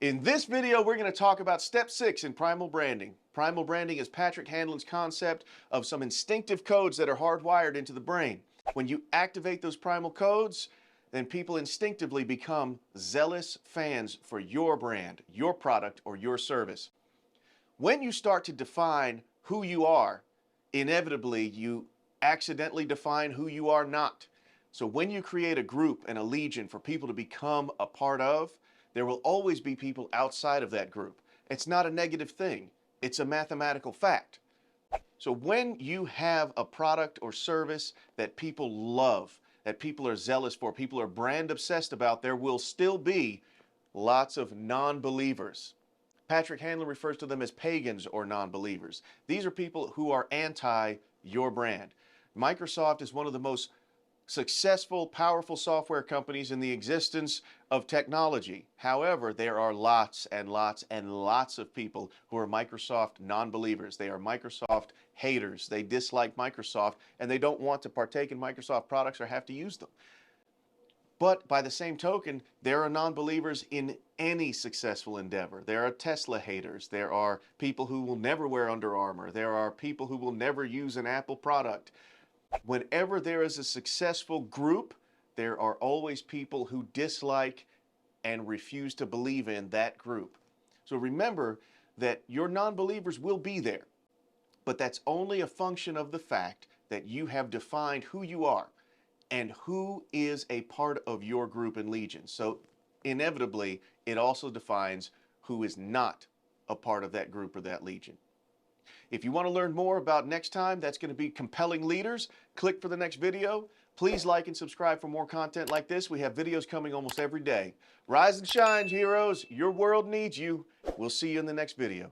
In this video, we're going to talk about step 6 in primal branding. Primal branding is Patrick Hanlon's concept of some instinctive codes that are hardwired into the brain. When you activate those primal codes, then people instinctively become zealous fans for your brand, your product, or your service. When you start to define who you are, inevitably you accidentally define who you are not. So when you create a group and a legion for people to become a part of, there will always be people outside of that group. It's not a negative thing. It's a mathematical fact. So when you have a product or service that people love, that people are zealous for, people are brand obsessed about, there will still be lots of non-believers. Patrick Hanlon refers to them as pagans or non-believers. These are people who are anti your brand. Microsoft is one of the most successful, powerful software companies in the existence of technology. However, there are lots and lots and lots of people who are Microsoft non-believers. They are Microsoft haters. They dislike Microsoft and they don't want to partake in Microsoft products or have to use them. But by the same token, there are non-believers in any successful endeavor. There are Tesla haters. There are people who will never wear Under Armour. There are people who will never use an Apple product. Whenever there is a successful group, there are always people who dislike and refuse to believe in that group. So remember that your non-believers will be there, but that's only a function of the fact that you have defined who you are and who is a part of your group and legion. So inevitably, it also defines who is not a part of that group or that legion. If you want to learn more about next time, that's going to be compelling leaders. Click for the next video. Please like and subscribe for more content like this. We have videos coming almost every day. Rise and shine, heroes. Your world needs you. We'll see you in the next video.